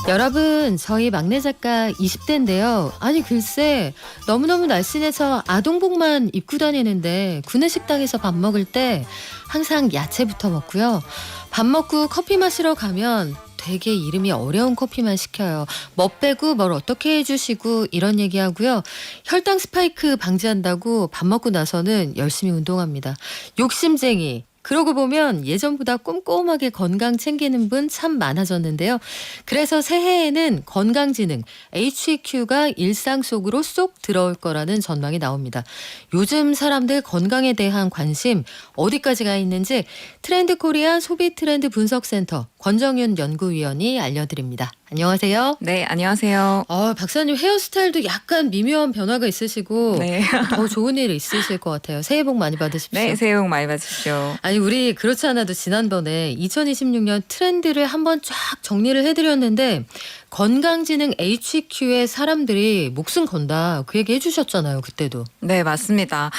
여러분, 저희 막내 작가 20대인데요. 아니 글쎄 너무너무 날씬해서 아동복만 입고 다니는데 구내식당에서 밥 먹을 때 항상 야채부터 먹고요. 밥 먹고 커피 마시러 가면 되게 이름이 어려운 커피만 시켜요. 뭐 빼고 뭘 어떻게 해주시고 이런 얘기하고요. 혈당 스파이크 방지한다고 밥 먹고 나서는 열심히 운동합니다. 욕심쟁이. 그러고 보면 예전보다 꼼꼼하게 건강 챙기는 분 참 많아졌는데요. 그래서 새해에는 건강지능 HEQ가 일상 속으로 쏙 들어올 거라는 전망이 나옵니다. 요즘 사람들 건강에 대한 관심 어디까지 가 있는지 트렌드 코리아 소비 트렌드 분석센터 권정윤 연구위원이 알려드립니다. 안녕하세요. 네, 안녕하세요. 박사님 헤어스타일도 약간 미묘한 변화가 있으시고 네. 더 좋은 일 있으실 것 같아요. 새해 복 많이 받으십시오. 네, 새해 복 많이 받으십시오. 아니 우리 그렇지 않아도 지난번에 2026년 트렌드를 한번 쫙 정리를 해드렸는데 건강지능 HEQ에 사람들이 목숨 건다 그 얘기 해주셨잖아요. 그때도. 네, 맞습니다.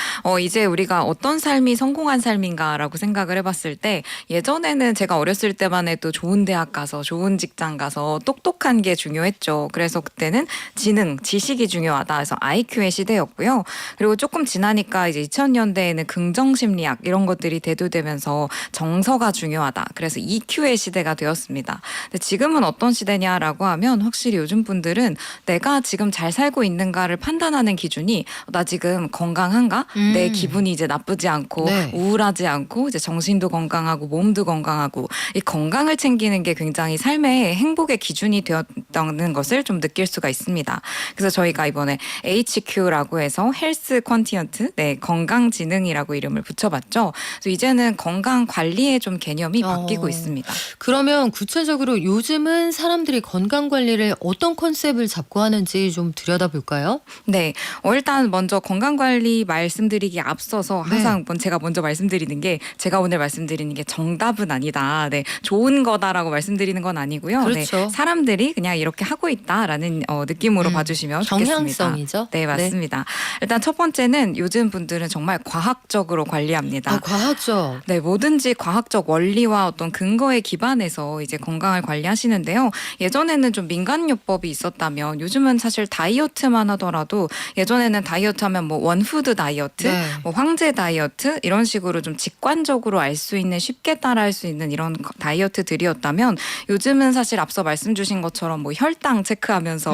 이제 우리가 어떤 삶이 성공한 삶인가라고 생각을 해봤을 때 예전에는 제가 어렸을 때만 해도 좋은 대학 가서 좋은 직장 가서 똑똑한 게 중요했죠. 그래서 그때는 지능, 지식이 중요하다 해서 IQ의 시대였고요. 그리고 조금 지나니까 이제 2000년대에는 긍정심리학 이런 것들이 대두되면서 정서가 중요하다. 그래서 EQ의 시대가 되었습니다. 근데 지금은 어떤 시대냐라고 하면 확실히 요즘 분들은 내가 지금 잘 살고 있는가를 판단하는 기준이 나 지금 건강한가? 내 기분이 이제 나쁘지 않고 네. 우울하지 않고 이제 정신도 건강하고 몸도 건강하고 이 건강을 챙기는 게 굉장히 삶의 행복의 기준이 되었다는 것을 좀 느낄 수가 있습니다. 그래서 저희가 이번에 HQ라고 해서 헬스 퀀티언트, 네, 건강지능이라고 이름을 붙여봤죠. 그래서 이제는 건강 관리의 좀 개념이 바뀌고 있습니다. 그러면 구체적으로 요즘은 사람들이 건강 관리를 어떤 컨셉을 잡고 하는지 좀 들여다볼까요? 네, 일단 먼저 건강관리 말씀드리기에 앞서서 항상 제가 먼저 말씀드리는 게 제가 오늘 말씀드리는 게 정답은 아니다. 네, 좋은 거다라고 말씀드리는 건 아니고요. 그렇죠. 네, 사람들이 그냥 이렇게 하고 있다라는 느낌으로 봐주시면 좋겠습니다. 경향성이죠. 네, 맞습니다. 일단 첫 번째는 요즘 분들은 정말 과학적으로 관리합니다. 과학적. 네, 뭐든지 과학적 원리와 어떤 근거에 기반해서 이제 건강을 관리하시는데요. 예전에는 좀 민간요법이 있었다면 요즘은 사실 다이어트만 하더라도 예전에는 다이어트 하면 뭐 원푸드 다이어트, 네. 뭐 황제 다이어트 이런 식으로 좀 직관적으로 알 수 있는 쉽게 따라할 수 있는 이런 다이어트들이었다면 요즘은 사실 앞서 말씀 주신 것처럼 뭐 혈당 체크하면서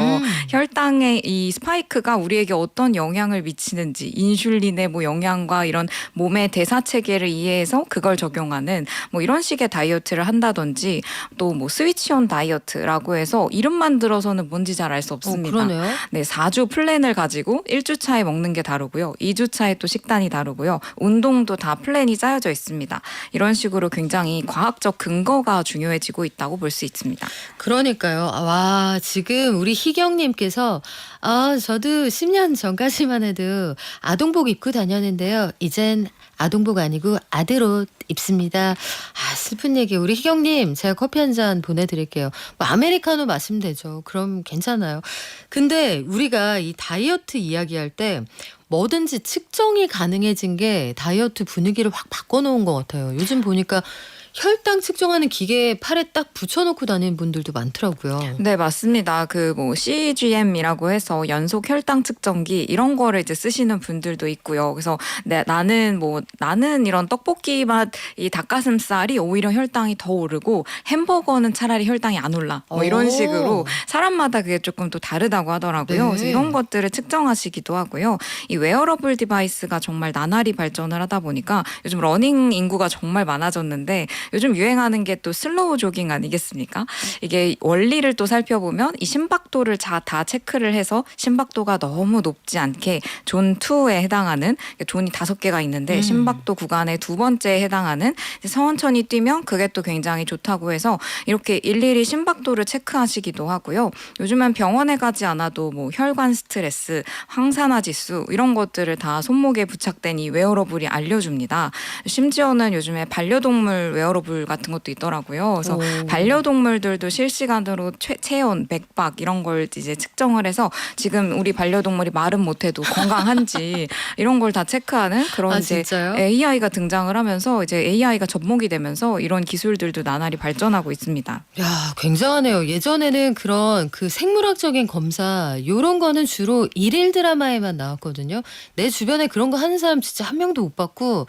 혈당의 이 스파이크가 우리에게 어떤 영향을 미치는지 인슐린의 뭐 영향과 이런 몸의 대사 체계를 이해해서 그걸 적용하는 뭐 이런 식의 다이어트를 한다든지 또 뭐 스위치온 다이어트라고 해서 이름만 들어서는 뭔지 잘 알 수 없습니다. 그러네요. 네, 4주 플랜을 가지고 1주 차에 먹는 게 다르고요. 2주 차에 또 식단이 다르고요. 운동도 다 플랜이 짜여져 있습니다. 이런 식으로 굉장히 과학적 근거가 중요해지고 있다고 볼 수 있습니다. 그러니까요. 지금 우리 희경님께서 저도 10년 전까지만 해도 아동복 입고 다녔는데요. 이젠 아동복 아니고 아들옷 입습니다. 슬픈 얘기. 우리 희경님 제가 커피 한 잔 보내드릴게요. 뭐 아메리카노 마시면 되죠. 그럼 괜찮아요. 근데 우리가 이 다이어트 이야기할 때 뭐든지 측정이 가능해진 게 다이어트 분위기를 확 바꿔놓은 것 같아요. 요즘 보니까 혈당 측정하는 기계에 팔에 딱 붙여놓고 다니는 분들도 많더라고요. 네, 맞습니다. 그 뭐 CGM이라고 해서 연속 혈당 측정기 이런 거를 이제 쓰시는 분들도 있고요. 그래서 나는 이런 떡볶이 맛 이 닭가슴살이 오히려 혈당이 더 오르고 햄버거는 차라리 혈당이 안 올라. 뭐 이런 식으로 사람마다 그게 조금 또 다르다고 하더라고요. 네. 그래서 이런 것들을 측정하시기도 하고요. 이 웨어러블 디바이스가 정말 나날이 발전을 하다 보니까 요즘 러닝 인구가 정말 많아졌는데 요즘 유행하는 게 또 슬로우 조깅 아니겠습니까? 이게 원리를 또 살펴보면 이 심박도를 다 체크를 해서 심박도가 너무 높지 않게 존 2에 해당하는 존이 5개가 있는데 심박도 구간의 두 번째에 해당하는 천천히 뛰면 그게 또 굉장히 좋다고 해서 이렇게 일일이 심박도를 체크하시기도 하고요. 요즘엔 병원에 가지 않아도 뭐 혈관 스트레스, 황산화 지수 이런 것들을 다 손목에 부착된 이 웨어러블이 알려줍니다. 심지어는 요즘에 반려동물 웨어러블 웨어러블 같은 것도 있더라고요. 그래서 오. 반려동물들도 실시간으로 체온, 맥박 이런 걸 이제 측정을 해서 지금 우리 반려동물이 말은 못해도 건강한지 이런 걸 다 체크하는 그런 아, 이제 진짜요? AI가 등장을 하면서 이제 AI가 접목이 되면서 이런 기술들도 나날이 발전하고 있습니다. 야, 굉장하네요. 예전에는 그런 그 생물학적인 검사 요런 거는 주로 일일 드라마에만 나왔거든요. 내 주변에 그런 거 하는 사람 진짜 한 명도 못 봤고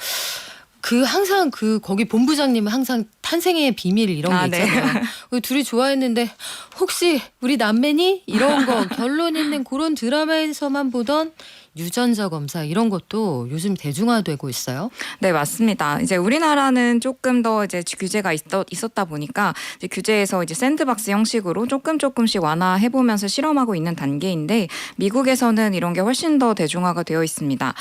그 항상 그 거기 본부장님은 항상 탄생의 비밀 이런 게 아, 네. 있잖아요. 그 둘이 좋아했는데 혹시 우리 남매니? 이런 거 결론 있는 그런 드라마에서만 보던 유전자 검사 이런 것도 요즘 대중화되고 있어요. 네, 맞습니다. 이제 우리나라는 조금 더 이제 규제가 있었다 보니까 이제 규제에서 이제 샌드박스 형식으로 조금씩 완화해 보면서 실험하고 있는 단계인데 미국에서는 이런 게 훨씬 더 대중화가 되어 있습니다.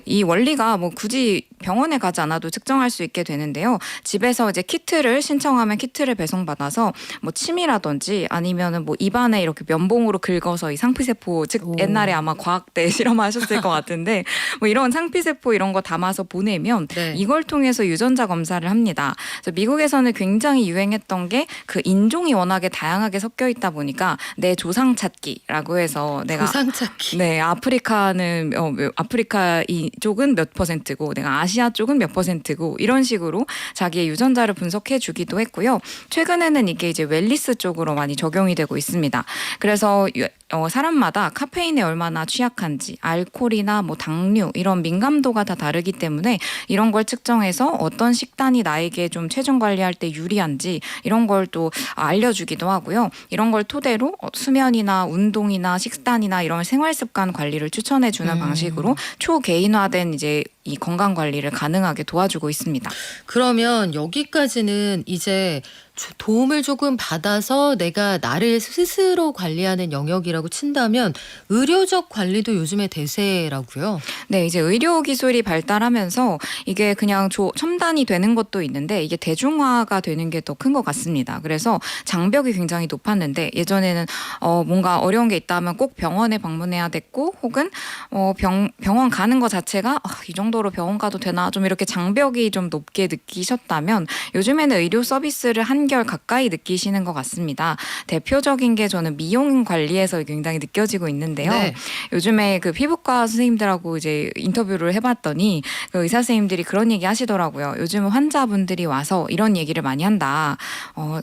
이 원리가 뭐 굳이 병원에 가지 않아도 측정할 수 있게 되는데요. 집에서 이제 키트를 신청하면 키트를 배송받아서 뭐 침이라든지 아니면은 뭐 입안에 이렇게 면봉으로 긁어서 이 상피세포 즉 오. 옛날에 아마 과학 때 실험하셨을 것 같은데 뭐 이런 상피세포 이런 거 담아서 보내면 네. 이걸 통해서 유전자 검사를 합니다. 그래서 미국에서는 굉장히 유행했던 게 그 인종이 워낙에 다양하게 섞여 있다 보니까 내 조상 찾기라고 해서 내가 조상찾기. 네, 아프리카는 아프리카 이쪽은 몇 %고 내가 아시아 쪽은 몇 %고 이런 식으로 자기의 유전자를 분석해 주기도 했고요. 최근에는 이게 이제 웰니스 쪽으로 많이 적용이 되고 있습니다. 그래서 사람마다 카페인에 얼마나 취약한지, 알코올이나 뭐 당류 이런 민감도가 다 다르기 때문에 이런 걸 측정해서 어떤 식단이 나에게 좀 체중 관리할 때 유리한지 이런 걸 또 알려주기도 하고요. 이런 걸 토대로 수면이나 운동이나 식단이나 이런 생활 습관 관리를 추천해주는 방식으로 초개인화된 이제 이 건강 관리를 가능하게 도와주고 있습니다. 그러면 여기까지는 이제 도움을 조금 받아서 내가 나를 스스로 관리하는 영역이라고 친다면 의료적 관리도 요즘에 대세라고요. 네, 이제 의료 기술이 발달하면서 이게 그냥 첨단이 되는 것도 있는데 이게 대중화가 되는 게 더 큰 것 같습니다. 그래서 장벽이 굉장히 높았는데 예전에는 뭔가 어려운 게 있다면 꼭 병원에 방문해야 됐고 혹은 병원 가는 것 자체가 이 정도로 병원 가도 되나 좀 이렇게 장벽이 좀 높게 느끼셨다면 요즘에는 의료 서비스를 한결 가까이 느끼시는 것 같습니다. 대표적인 게 저는 미용 관리에서 굉장히 느껴지고 있는데요. 네. 요즘에 그 피부과 선생님들하고 이제 인터뷰를 해봤더니 그 의사 선생님들이 그런 얘기 하시더라고요. 요즘 환자분들이 와서 이런 얘기를 많이 한다.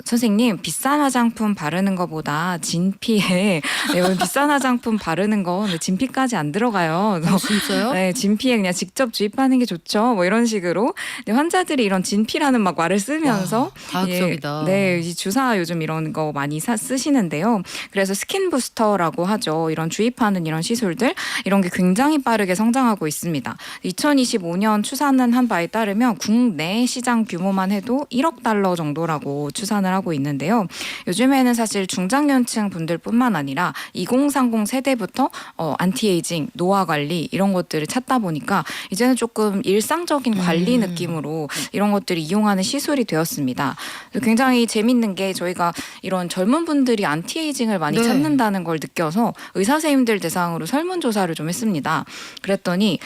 선생님 비싼 화장품 바르는 것보다 진피에 네, 비싼 화장품 바르는 거 진피까지 안 들어가요. 진짜요? 네, 진피에 그냥 직접 주입하는 게 좋죠. 뭐 이런 식으로 근데 환자들이 이런 진피라는 막 말을 쓰면서 와, 과학적이다. 네, 이 주사 요즘 이런 거 많이 쓰시는데요. 그래서 스킨 부스터라고 하죠. 이런 주입하는 이런 시술들 이런 게 굉장히 빠르게 성장하고 있습니다. 2025년 추산한 한 바에 따르면 국내 시장 규모만 해도 1억 달러 정도라고 추산을 하고 있는데요. 요즘에는 사실 중장년층 분들뿐만 아니라 2030 세대부터 안티에이징, 노화 관리 이런 것들을 찾다 보니까 이제는 조금 일상적인 관리 느낌으로 이런 것들을 이용하는 시술이 되었습니다. 굉장히 재밌는 게 저희가 이런 젊은 분들이 안티에이징을 많이 네. 찾는다는 걸 느껴서 의사 선생님들 대상으로 설문조사를 좀 했습니다. 그랬더니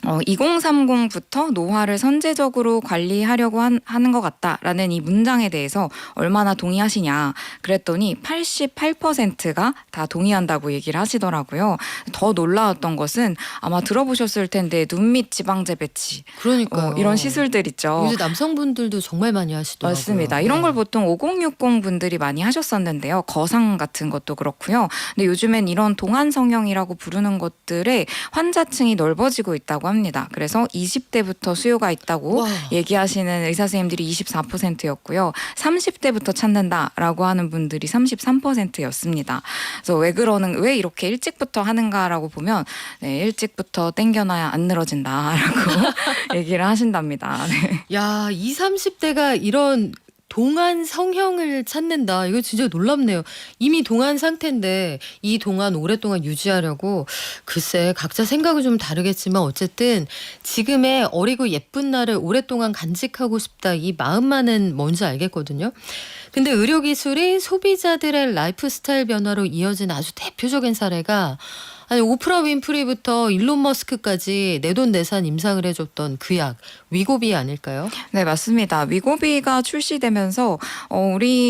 2030부터 노화를 선제적으로 관리하려고 하는 것 같다라는 이 문장에 대해서 얼마나 동의하시냐 그랬더니 88%가 다 동의한다고 얘기를 하시더라고요. 더 놀라웠던 것은 아마 들어보셨을 텐데 눈밑 지방제 배치 그러니까요. 이런 시술들 있죠. 요새 남성분들도 정말 많이 하시더라고요. 맞습니다. 이런 걸 보통 5060 분들이 많이 하셨었는데요. 거상 같은 것도 그렇고요. 근데 요즘엔 이런 동안 성형이라고 부르는 것들의 환자층이 넓어지고 있다고 합니다. 그래서 20대부터 수요가 있다고 와. 얘기하시는 의사 선생님들이 24%였고요. 30대부터 찾는다라고 하는 분들이 33%였습니다. 그래서 왜 이렇게 일찍부터 하는가라고 보면 네, 일찍부터 땡겨놔야 안 늘어진다라고 얘기를 하신답니다. 네. 야, 20, 30대가 이런 동안 성형을 찾는다. 이거 진짜 놀랍네요. 이미 동안 상태인데 이 동안 오랫동안 유지하려고 글쎄 각자 생각은 좀 다르겠지만 어쨌든 지금의 어리고 예쁜 나를 오랫동안 간직하고 싶다. 이 마음만은 뭔지 알겠거든요. 근데 의료기술이 소비자들의 라이프 스타일 변화로 이어진 아주 대표적인 사례가 아니 오프라 윈프리부터 일론 머스크까지 내돈내산 임상을 해줬던 그 약 위고비 아닐까요? 네, 맞습니다. 위고비가 출시되면서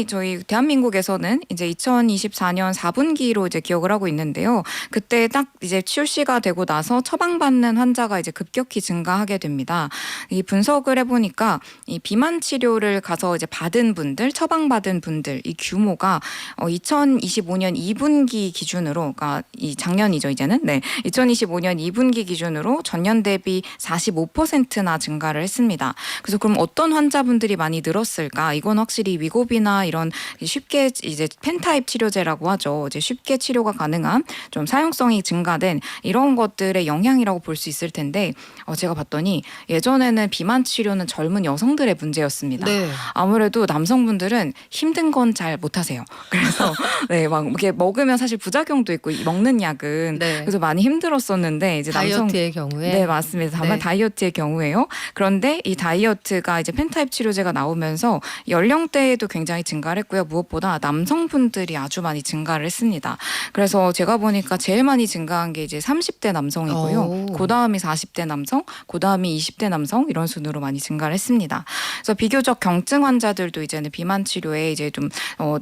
저희 대한민국에서는 이제 2024년 4분기로 이제 기억을 하고 있는데요. 그때 딱 이제 출시가 되고 나서 처방받는 환자가 이제 급격히 증가하게 됩니다. 이 분석을 해보니까 이 비만 치료를 가서 이제 받은 분들, 처방받은 분들 이 규모가 2025년 2분기 기준으로, 그러니까 이 작년이죠 이제는. 네, 2025년 2분기 기준으로 전년 대비 45%나 증가를 했습니다. 그래서 그럼 어떤 환자분들이 많이 늘었을까? 이건 확실히 위고비나 이런 쉽게 이제 펜타입 치료제라고 하죠. 이제 쉽게 치료가 가능한 좀 사용성이 증가된 이런 것들의 영향이라고 볼 수 있을 텐데 제가 봤더니 예전에는 비만 치료는 젊은 여성들의 문제였습니다. 네. 아무래도 남성분들은 힘든 건 잘 못하세요. 그래서 네, 막 이렇게 먹으면 사실 부작용도 있고 먹는 약은 네. 그래서 많이 힘들었었는데 이제 다이어트의 경우에. 네, 맞습니다. 다만 네. 다이어트의 경우에요. 그런데 이 다이어트가 이제 펜타입 치료제가 나오면서 연령대에도 굉장히 증가를 했고요. 무엇보다 남성분들이 아주 많이 증가를 했습니다. 그래서 제가 보니까 제일 많이 증가한 게 이제 30대 남성이고요. 오. 그다음이 40대 남성, 그다음이 20대 남성 이런 순으로 많이 증가를 했습니다. 그래서 비교적 경증 환자들도 이제는 비만 치료에 이제 좀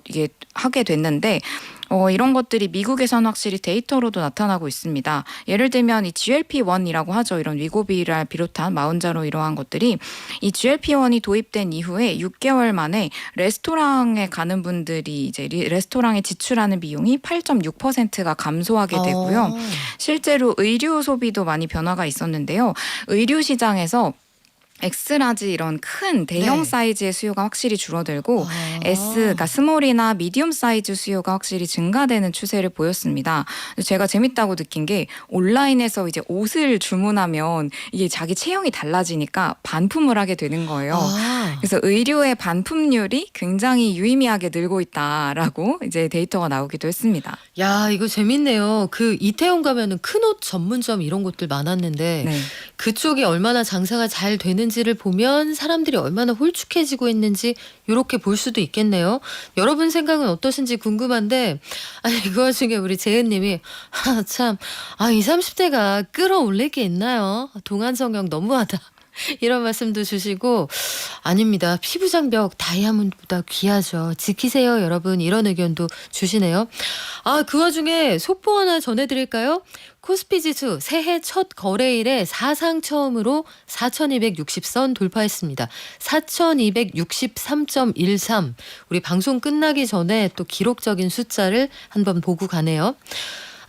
이게 하게 됐는데 이런 것들이 미국에서는 확실히 데이터로도 나타나고 있습니다. 예를 들면 이 GLP-1이라고 하죠. 이런 위고비를 비롯한 마흔자로 이러한 것들이 이 GLP-1이 도입된 이후에 6개월 만에 레스토랑에 가는 분들이 이제 레스토랑에 지출하는 비용이 8.6%가 감소하게 되고요. 실제로 의류 소비도 많이 변화가 있었는데요. 의류 시장에서 엑스라지 이런 큰 대형 네. 사이즈의 수요가 확실히 줄어들고 아. 그러니까 스몰이나 미디움 사이즈 수요가 확실히 증가되는 추세를 보였습니다. 제가 재밌다고 느낀 게 온라인에서 이제 옷을 주문하면 이게 자기 체형이 달라지니까 반품을 하게 되는 거예요. 아. 그래서 의류의 반품률이 굉장히 유의미하게 늘고 있다라고 이제 데이터가 나오기도 했습니다. 야, 이거 재밌네요. 그 이태원 가면은 큰 옷 전문점 이런 곳들 많았는데 네. 그쪽이 얼마나 장사가 잘 되는지를 보면 사람들이 얼마나 홀쭉해지고 있는지 이렇게 볼 수도 있겠네요. 여러분 생각은 어떠신지 궁금한데 아니 그 와중에 우리 재은님이 참 20, 30대가 끌어올릴 게 있나요? 동안성형 너무하다. 이런 말씀도 주시고 아닙니다. 피부 장벽 다이아몬드보다 귀하죠. 지키세요 여러분. 이런 의견도 주시네요. 그 와중에 속보 하나 전해드릴까요? 코스피 지수 새해 첫 거래일에 사상 처음으로 4260선 돌파했습니다. 4263.13. 우리 방송 끝나기 전에 또 기록적인 숫자를 한번 보고 가네요.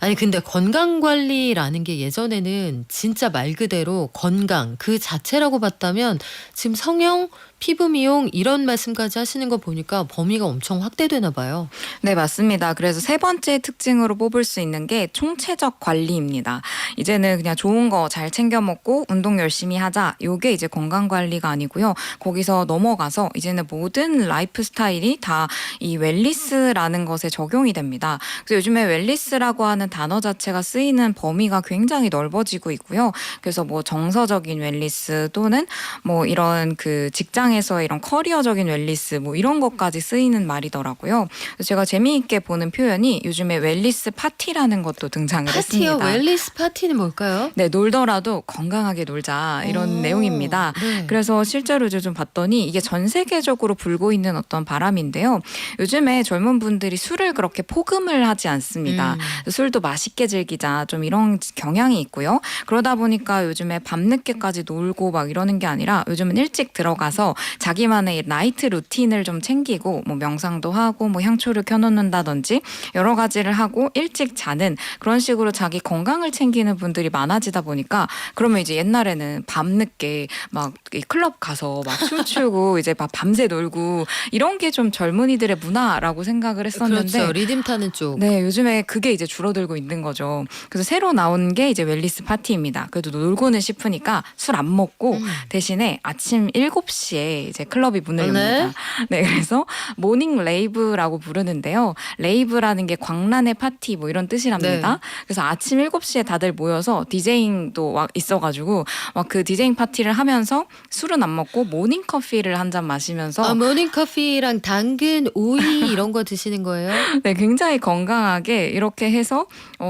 아니 근데 건강관리라는 게 예전에는 진짜 말 그대로 건강 그 자체라고 봤다면 지금 성형, 피부 미용 이런 말씀까지 하시는 거 보니까 범위가 엄청 확대되나 봐요. 네, 맞습니다. 그래서 세 번째 특징으로 뽑을 수 있는 게 총체적 관리입니다. 이제는 그냥 좋은 거 잘 챙겨 먹고 운동 열심히 하자. 요게 이제 건강 관리가 아니고요. 거기서 넘어가서 이제는 모든 라이프 스타일이 다 이 웰니스라는 것에 적용이 됩니다. 그래서 요즘에 웰니스라고 하는 단어 자체가 쓰이는 범위가 굉장히 넓어지고 있고요. 그래서 뭐 정서적인 웰니스 또는 뭐 이런 그 직장에서 이런 커리어적인 웰니스 뭐 이런 것까지 쓰이는 말이더라고요. 그래서 제가 재미있게 보는 표현이 요즘에 웰니스 파티라는 것도 등장을 파티요? 했습니다. 웰니스 파티는 뭘까요? 네, 놀더라도 건강하게 놀자 이런 내용입니다. 네. 그래서 실제로 이제 좀 봤더니 이게 전 세계적으로 불고 있는 어떤 바람인데요. 요즘에 젊은 분들이 술을 그렇게 포금을 하지 않습니다. 술도 맛있게 즐기자 좀 이런 경향이 있고요. 그러다 보니까 요즘에 밤늦게까지 놀고 막 이러는 게 아니라 요즘은 일찍 들어가서 자기만의 나이트 루틴을 좀 챙기고 뭐 명상도 하고 뭐 향초를 켜놓는다든지 여러 가지를 하고 일찍 자는 그런 식으로 자기 건강을 챙기는 분들이 많아지다 보니까 그러면 이제 옛날에는 밤늦게 막 클럽 가서 막 춤추고 이제 막 밤새 놀고 이런 게 좀 젊은이들의 문화라고 생각을 했었는데 그렇죠. 리듬 타는 쪽. 네, 요즘에 그게 이제 줄어들고 있는 거죠. 그래서 새로 나온 게 이제 웰니스 파티입니다. 그래도 놀고는 싶으니까 술 안 먹고 대신에 아침 7시에 이제 클럽이 문을 엽니다. 네, 그래서 모닝 레이브라고 부르는데요. 레이브라는 게 광란의 파티 뭐 이런 뜻이랍니다. 네. 그래서 아침 7시에 다들 모여서 디제잉도 막 있어가지고 막 그 디제잉 파티를 하면서 술은 안 먹고 모닝 커피를 한 잔 마시면서 모닝 커피랑 당근, 오이 이런 거 드시는 거예요? 네, 굉장히 건강하게 이렇게 해서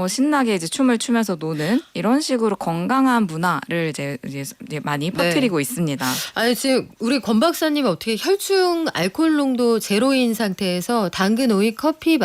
신나게 이제 춤을 추면서 노는 이런 식으로 건강한 문화를 이제 많이 퍼뜨리고 있습니다. 아니 지금 우리 권 박사님 어떻게 혈중 알코올 농도 제로인 상태에서 당근, 오이, 커피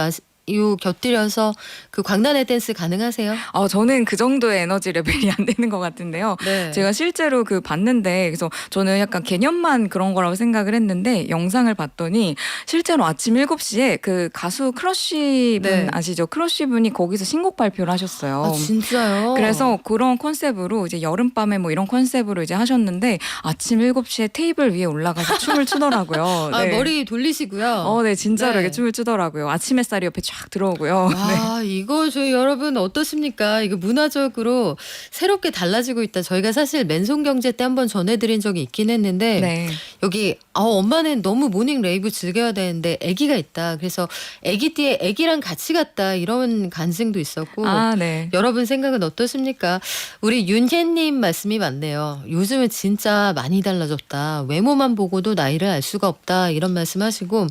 요 곁들여서 그 광란의 댄스 가능하세요? 저는 그 정도의 에너지 레벨이 안 되는 것 같은데요. 네. 제가 실제로 그 봤는데 그래서 저는 약간 개념만 그런 거라고 생각을 했는데 영상을 봤더니 실제로 아침 7시에 그 가수 크러쉬 분 네. 아시죠? 크러쉬 분이 거기서 신곡 발표를 하셨어요. 아 진짜요? 그래서 그런 컨셉으로 이제 여름밤에 뭐 이런 컨셉으로 이제 하셨는데 아침 7시에 테이블 위에 올라가서 춤을 추더라고요. 아, 네. 머리 돌리시고요. 네, 진짜로 네. 이렇게 춤을 추더라고요. 아침 햇살이 옆에 쫙 들어오고요. 아, 이거 저희 여러분 어떻습니까? 이거 문화적으로 새롭게 달라지고 있다. 저희가 사실 맨손 경제 때 한번 전해드린 적이 있긴 했는데 네. 여기 엄마는 너무 모닝 레이브 즐겨야 되는데 아기가 있다. 그래서 아기띠에 아기랑 같이 갔다 이런 간증도 있었고 네. 여러분 생각은 어떠십니까? 우리 윤혜님 말씀이 맞네요. 요즘은 진짜 많이 달라졌다. 외모만 보고도 나이를 알 수가 없다. 이런 말씀하시고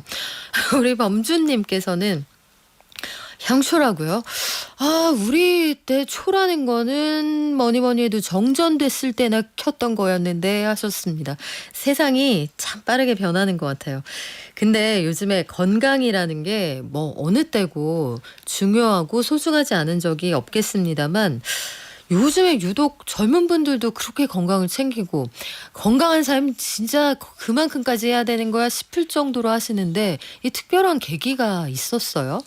우리 범준님께서는 향초라고요? 아, 우리 때 초라는 거는 뭐니 해도 정전됐을 때나 켰던 거였는데 하셨습니다. 세상이 참 빠르게 변하는 것 같아요. 근데 요즘에 건강이라는 게 뭐 어느 때고 중요하고 소중하지 않은 적이 없겠습니다만 요즘에 유독 젊은 분들도 그렇게 건강을 챙기고 건강한 삶 진짜 그만큼까지 해야 되는 거야 싶을 정도로 하시는데 이 특별한 계기가 있었어요?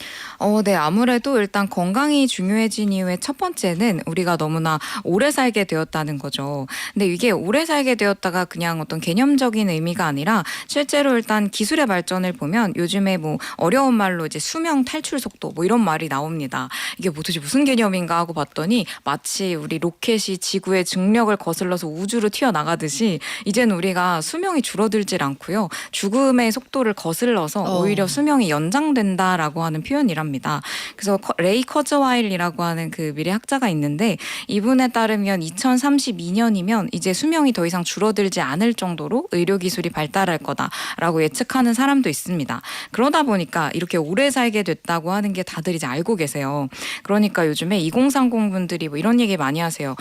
네. 아무래도 일단 건강이 중요해진 이유의 첫 번째는 우리가 너무나 오래 살게 되었다는 거죠. 근데 이게 오래 살게 되었다가 그냥 어떤 개념적인 의미가 아니라 실제로 일단 기술의 발전을 보면 요즘에 뭐 어려운 말로 이제 수명 탈출 속도 뭐 이런 말이 나옵니다. 이게 뭐 도대체 무슨 개념인가 하고 봤더니 마치 우리 로켓이 지구의 중력을 거슬러서 우주로 튀어나가듯이 이제는 우리가 수명이 줄어들질 않고요. 죽음의 속도를 거슬러서 오히려 수명이 연장된다라고 하는 표현이랍니다. 그래서 레이 커즈와일이라고 하는 그 미래학자가 있는데 이분에 따르면 2032년이면 이제 수명이 더 이상 줄어들지 않을 정도로 의료기술이 발달할 거다라고 예측하는 사람도 있습니다. 그러다 보니까 이렇게 오래 살게 됐다고 하는 게 다들 이제 알고 계세요. 그러니까 요즘에 2030 분들이 뭐 이런 얘기 많이 하세요.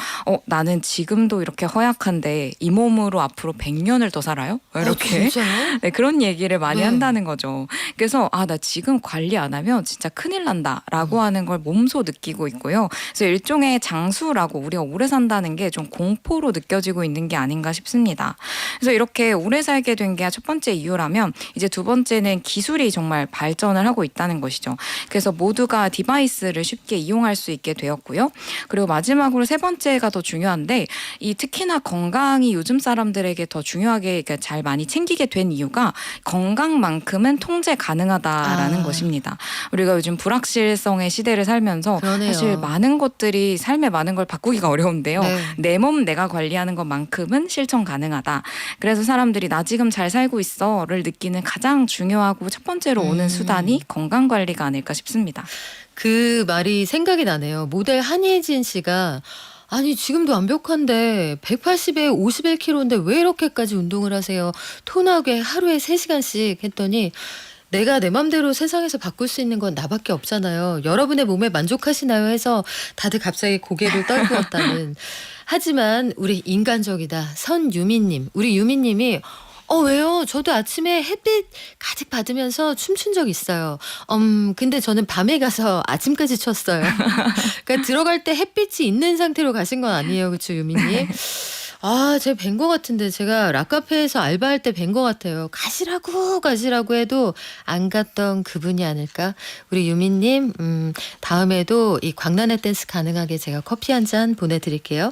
나는 지금도 이렇게 허약한데 이 몸으로 앞으로 100년을 더 살아요? 이렇게. 진짜요? 네, 그런 얘기를 많이 네. 한다는 거죠. 그래서 나 지금 관리 안 하면 진짜 큰일 난다라고 하는 걸 몸소 느끼고 있고요. 그래서 일종의 장수라고 우리가 오래 산다는 게 좀 공포로 느껴지고 있는 게 아닌가 싶습니다. 그래서 이렇게 오래 살게 된 게 첫 번째 이유라면 이제 두 번째는 기술이 정말 발전을 하고 있다는 것이죠. 그래서 모두가 디바이스를 쉽게 이용할 수 있게 되었고요. 그리고 마지막으로 세 번째가 더 중요한데 이 특히나 건강이 요즘 사람들에게 더 중요하게 잘 많이 챙기게 된 이유가 건강만큼은 통제 가능하다라는 것입니다. 우리가 요즘 불확실성의 시대를 살면서 그러네요. 사실 많은 것들이 삶의 많은 걸 바꾸기가 어려운데요. 네. 내 몸 내가 관리하는 것만큼은 실천 가능하다. 그래서 사람들이 나 지금 잘 살고 있어를 느끼는 가장 중요하고 첫 번째로 오는 수단이 건강 관리가 아닐까 싶습니다. 그 말이 생각이 나네요. 모델 한예진 씨가 아니 지금도 완벽한데 180에 51kg인데 왜 이렇게까지 운동을 하세요? 토나게 하루에 3시간씩 했더니 내가 내 맘대로 세상에서 바꿀 수 있는 건 나밖에 없잖아요. 여러분의 몸에 만족하시나요? 해서 다들 갑자기 고개를 떨구었다는. 하지만 우리 인간적이다. 선유미님. 우리 유미님이 왜요? 저도 아침에 햇빛 가득 받으면서 춤춘 적 있어요. 근데 저는 밤에 가서 아침까지 췄어요. 그러니까 들어갈 때 햇빛이 있는 상태로 가신 건 아니에요. 그렇죠, 유미님? 아, 제가 뵌 것 같은데 제가 락카페에서 알바할 때 뵌 것 같아요. 가시라고 해도 안 갔던 그분이 아닐까? 우리 유미님, 다음에도 이 광란의 댄스 가능하게 제가 커피 한 잔 보내드릴게요.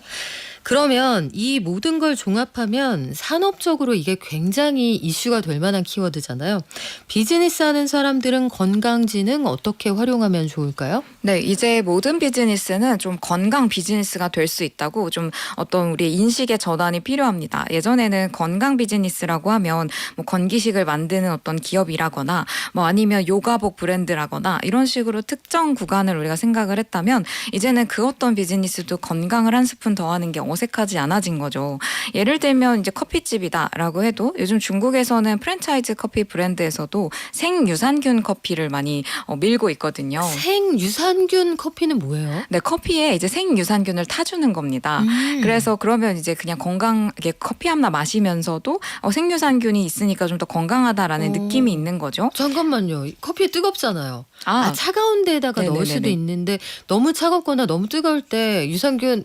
그러면 이 모든 걸 종합하면 산업적으로 이게 굉장히 이슈가 될 만한 키워드잖아요. 비즈니스 하는 사람들은 건강지능 어떻게 활용하면 좋을까요? 네, 이제 모든 비즈니스는 좀 건강 비즈니스가 될 수 있다고 좀 어떤 우리 인식의 전환이 필요합니다. 예전에는 건강 비즈니스라고 하면 뭐 건기식을 만드는 어떤 기업이라거나 뭐 아니면 요가복 브랜드라거나 이런 식으로 특정 구간을 우리가 생각을 했다면 이제는 그 어떤 비즈니스도 건강을 한 스푼 더하는 게 어색하지 않아진 거죠. 예를 들면 이제 커피집이다라고 해도 요즘 중국에서는 프랜차이즈 커피 브랜드에서도 생유산균 커피를 많이 밀고 있거든요. 생유산균 커피는 뭐예요? 네, 커피에 이제 생유산균을 타주는 겁니다. 그래서 그러면 이제 그냥 건강하게 커피 하나 마시면서도 생유산균이 있으니까 좀 더 건강하다라는 오. 느낌이 있는 거죠. 잠깐만요. 커피 뜨겁잖아요. 아, 차가운 데다가 넣을 수도 네네네네. 있는데 너무 차갑거나 너무 뜨거울 때 유산균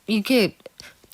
이렇게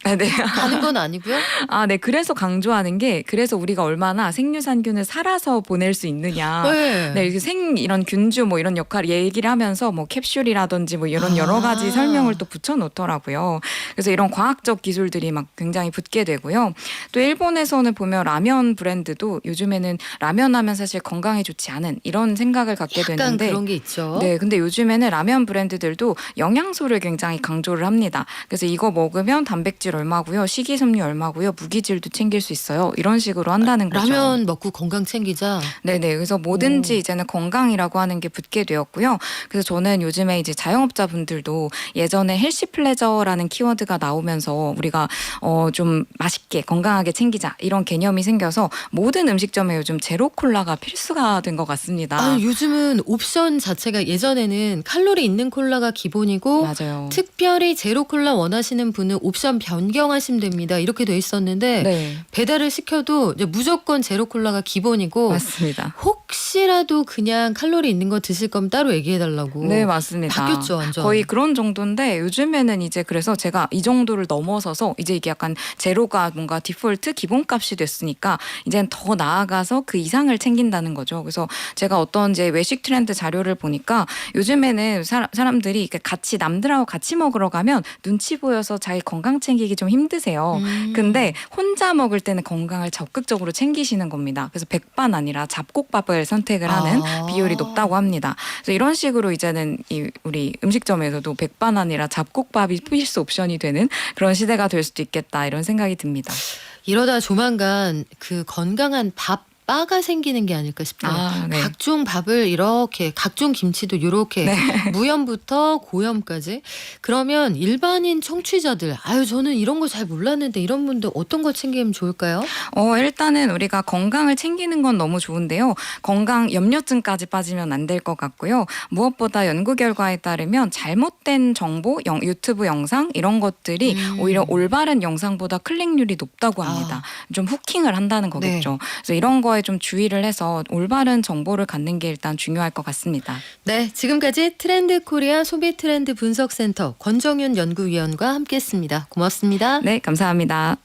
네. 가는 건 아니고요? 아, 네. 그래서 강조하는 게 그래서 우리가 얼마나 생유산균을 살아서 보낼 수 있느냐. 네. 네, 이렇게 이런 균주 뭐 이런 역할 얘기를 하면서 뭐 캡슐이라든지 뭐 이런 여러 가지 설명을 또 붙여 놓더라고요. 그래서 이런 과학적 기술들이 막 굉장히 붙게 되고요. 또 일본에서는 보면 라면 브랜드도 요즘에는 라면 하면 사실 건강에 좋지 않은 이런 생각을 갖게 약간 되는데 그런 게 있죠. 네, 근데 요즘에는 라면 브랜드들도 영양소를 굉장히 강조를 합니다. 그래서 이거 먹으면 단백질 얼마고요, 식이섬유 얼마고요, 무기질도 챙길 수 있어요. 이런 식으로 한다는 거죠. 라면 먹고 건강 챙기자. 네네. 그래서 뭐든지 오. 이제는 건강이라고 하는 게 붙게 되었고요. 그래서 저는 요즘에 이제 자영업자분들도 예전에 헬시 플레저라는 키워드가 나오면서 우리가 좀 맛있게 건강하게 챙기자 이런 개념이 생겨서 모든 음식점에 요즘 제로 콜라가 필수가 된 것 같습니다. 아니, 요즘은 옵션 자체가 예전에는 칼로리 있는 콜라가 기본이고 맞아요. 특별히 제로 콜라 원하시는 분은 옵션 변경하시면 됩니다. 이렇게 돼 있었는데 네, 배달을 시켜도 이제 무조건 제로 콜라가 기본이고 맞습니다. 혹시라도 그냥 칼로리 있는 거 드실 거면 따로 얘기해 달라고. 네, 맞습니다. 바뀌었죠, 완전. 거의 그런 정도인데 요즘에는 이제 그래서 제가 이 정도를 넘어서서 이제 이게 약간 제로가 뭔가 디폴트 기본값이 됐으니까 이제는 더 나아가서 그 이상을 챙긴다는 거죠. 그래서 제가 어떤 이제 외식 트렌드 자료를 보니까 요즘에는 사람들이 이렇게 같이 남들하고 같이 먹으러 가면 눈치 보여서 자기 건강 챙기기 좀 힘드세요. 근데 혼자 먹을 때는 건강을 적극적으로 챙기시는 겁니다. 그래서 백반 아니라 잡곡밥을 선택을 하는 비율이 높다고 합니다. 그래서 이런 식으로 이제는 우리 음식점에서도 백반 아니라 잡곡밥이 필수 옵션이 되는 그런 시대가 될 수도 있겠다 이런 생각이 듭니다. 이러다 조만간 그 건강한 밥 바가 생기는 게 아닐까 싶어요. 아, 네. 각종 밥을 이렇게 각종 김치도 이렇게 네. 무염부터 고염까지. 그러면 일반인 청취자들 아유 저는 이런 거 잘 몰랐는데 이런 분들 어떤 거 챙기면 좋을까요? 일단은 우리가 건강을 챙기는 건 너무 좋은데요. 건강 염려증까지 빠지면 안 될 것 같고요. 무엇보다 연구 결과에 따르면 잘못된 정보, 유튜브 영상 이런 것들이 오히려 올바른 영상보다 클릭률이 높다고 합니다. 좀 후킹을 한다는 거겠죠. 그래서 이런 거에 좀 주의를 해서 올바른 정보를 갖는 게 일단 중요할 것 같습니다. 네, 지금까지 트렌드 코리아 소비 트렌드 분석센터 권정윤 연구위원과 함께했습니다. 고맙습니다. 네, 감사합니다.